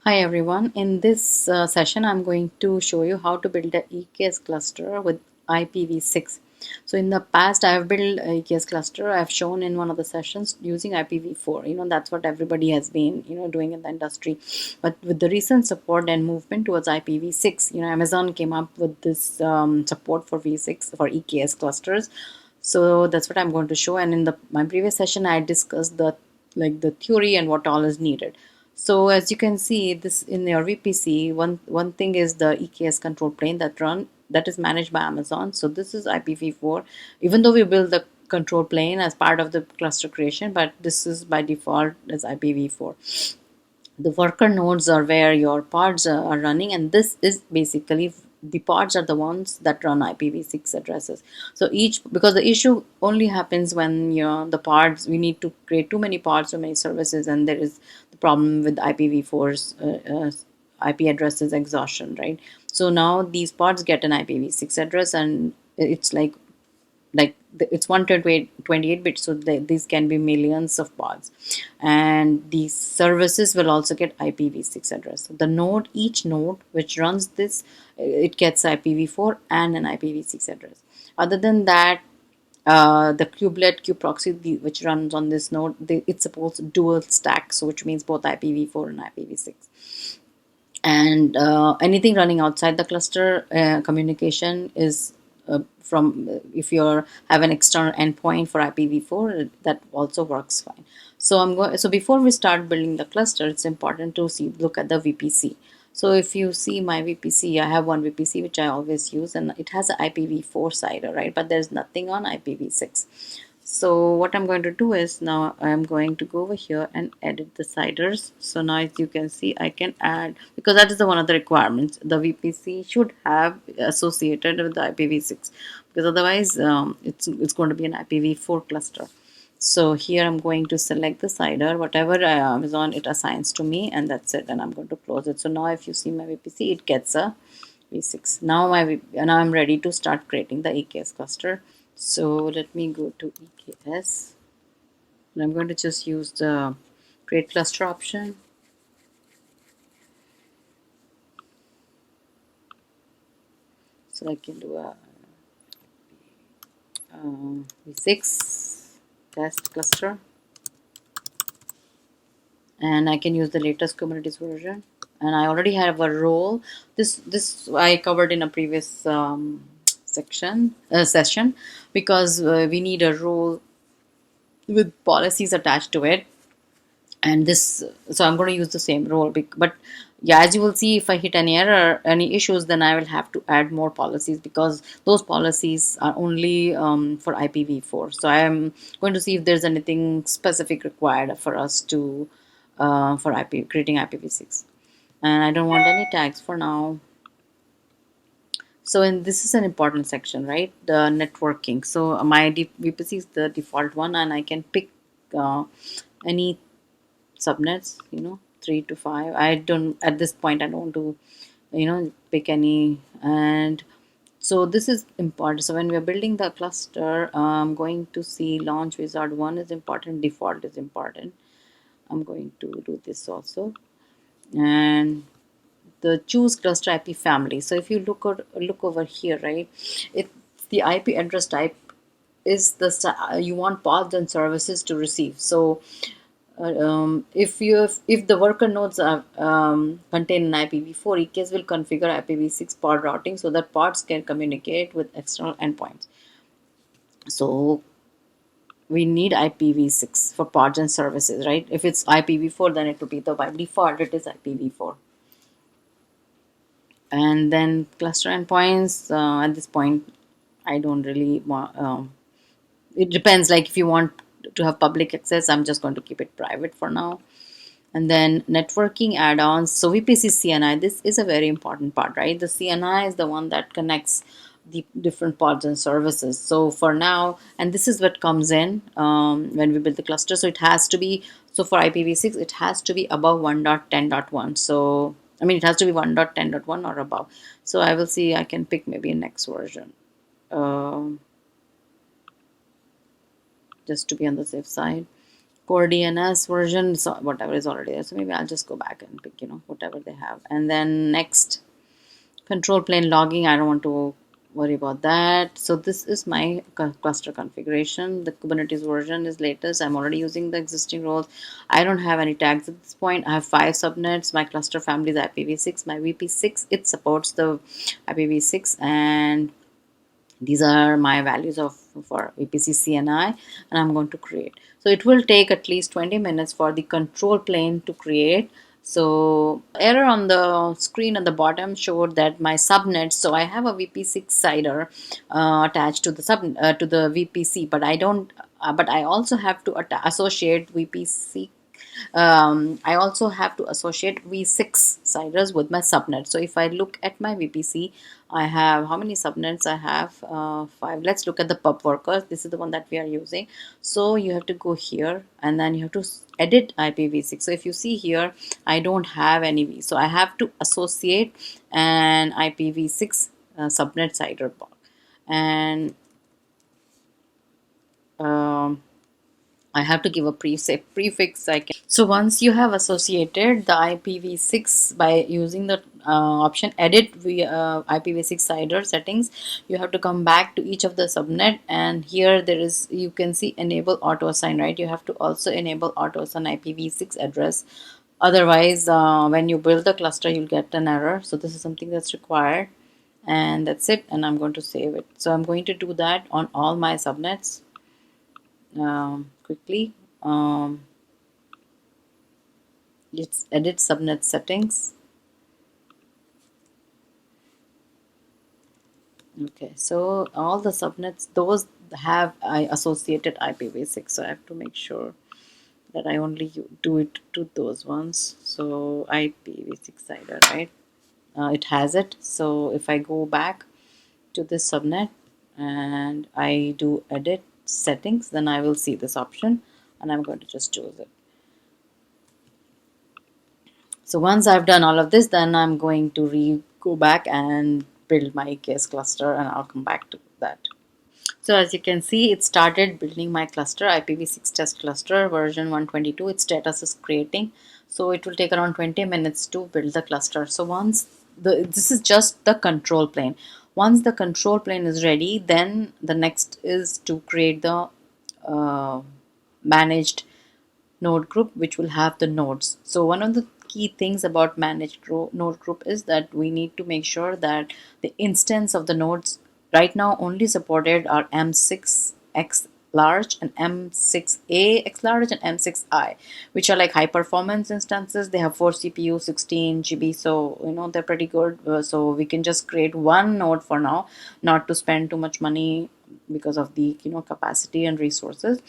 Hi everyone. In this session, I'm going to show you how to build a EKS cluster with IPv6. So in the past, I've built a EKS cluster. I've shown in one of the sessions using IPv4. That's what everybody has been, doing in the industry. But with the recent support and movement towards IPv6, Amazon came up with this support for V6 for EKS clusters. So that's what I'm going to show. And in my previous session, I discussed the theory and what all is needed. So as you can see, this in your VPC, one thing is the EKS control plane that is managed by Amazon. So this is IPv4. Even though we build the control plane as part of the cluster creation, but this is by default as IPv4. The worker nodes are where your pods are running, and this is basically the pods are the ones that run IPv6 addresses. So each, because the issue only happens when the pods, we need to create too many pods, so many services, and there is the problem with IPv4's IP addresses exhaustion, right? So now these pods get an IPv6 address, and it's it's 128 bits, so these can be millions of pods, and these services will also get IPv6 address. So the node, each node which runs this, it gets IPv4 and an IPv6 address. Other than that, the kubelet proxy which runs on this node, it supports dual stack, so which means both IPv4 and IPv6. And anything running outside the cluster, communication is from if you have an external endpoint for IPv4, that also works fine. So before we start building the cluster, it's important to look at the VPC. So if you see my VPC, I have one VPC which I always use, and it has an IPv4 side, right? But there's nothing on IPv6. So what I'm going to do is, now I'm going to go over here and edit the CIDRs. So now as you can see, I can add, because that is the one of the requirements, the VPC should have associated with the IPv6, because otherwise it's going to be an IPv4 cluster. So here I'm going to select the CIDR, whatever Amazon it assigns to me, and that's it, and I'm going to close it. So now if you see my VPC, it gets a V6. Now now I'm ready to start creating the EKS cluster. So let me go to EKS, and I'm going to just use the create cluster option. So I can do a V6 test cluster, and I can use the latest Kubernetes version. And I already have a role. This I covered in a previous session, because we need a role with policies attached to it. And this, so I'm going to use the same role, but yeah, as you will see, if I hit any error, any issues, then I will have to add more policies, because those policies are only for IPv4. So I am going to see if there's anything specific required for us to for creating IPv6. And I don't want any tags for now. So, and this is an important section, right? The networking. So my VPC is the default one, and I can pick any subnets, 3 to 5. I don't, at this point, I don't want to pick any. And so this is important. So when we are building the cluster, I'm going to see launch wizard 1 is important, default is important. I'm going to do this also, and the choose cluster IP family. So if you look over here, right, it's the IP address type is you want pods and services to receive. So if the worker nodes are contain an IPv4, EKS will configure IPv6 pod routing so that pods can communicate with external endpoints. So we need IPv6 for pods and services, right? If it's IPv4, then it will be by default it is IPv4. And then cluster endpoints, at this point I don't really want, it depends, like if you want to have public access, I'm just going to keep it private for now. And then networking add-ons. So VPC CNI, this is a very important part, right? The CNI is the one that connects the different pods and services. So for now, and this is what comes in when we build the cluster. So it has to be, so for IPv6, it has to be above 1.10.1. So, I mean, it has to be 1.10.1 or above. So I will see, I can pick maybe a next version. Just to be on the safe side. Core DNS version, so whatever is already there. So maybe I'll just go back and pick, whatever whatever they have. And then next, control plane logging, I don't want to worry about that. So this is my cluster configuration. The Kubernetes version is latest. I'm already using the existing roles. I don't have any tags at this point. I have 5 subnets. My cluster family is IPv6. My VP6, it supports the IPv6, and these are my values of for VPC CNI, and I'm going to create. So it will take at least 20 minutes for the control plane to create. So error on the screen at the bottom showed that my subnet. So I have a VP6 CIDR attached to the to the VPC, but I don't. But I also have to associate VPC. I also have to associate V6 CIDRs with my subnet. So if I look at my VPC, I have how many subnets I have? 5. Let's look at the pub workers. This is the one that we are using. So you have to go here and then you have to edit IPv6. So if you see here, I don't have any V. So I have to associate an IPv6 subnet CIDR block. And um, I have to give a prefix. So once you have associated the IPv6 by using the option edit via IPv6 CIDR settings, you have to come back to each of the subnet, and here there is, you can see enable auto assign, right? You have to also enable auto assign IPv6 address. Otherwise, when you build the cluster, you'll get an error. So this is something that's required, and that's it. And I'm going to save it. So I'm going to do that on all my subnets quickly. Let's edit subnet settings. Okay, so all the subnets, those have I associated IPv6, so I have to make sure that I only do it to those ones. So IPv6 CIDR, right? It has it. So if I go back to this subnet and I do edit settings, then I will see this option, and I'm going to just choose it. So once I've done all of this, then I'm going to go back and build my EKS cluster, and I'll come back to that. So as you can see, it started building my cluster, IPv6 test cluster version 122. Its status is creating. So it will take around 20 minutes to build the cluster. So once this is just the control plane. Once the control plane is ready, then the next is to create the managed node group, which will have the nodes. So one of the key things about managed node group is that we need to make sure that the instance of the nodes right now only supported are M6X large and M6A X large and M6I, which are like high performance instances. They have 4 CPU, 16 GB, so they're pretty good. So we can just create one node for now, not to spend too much money because of the capacity and resources.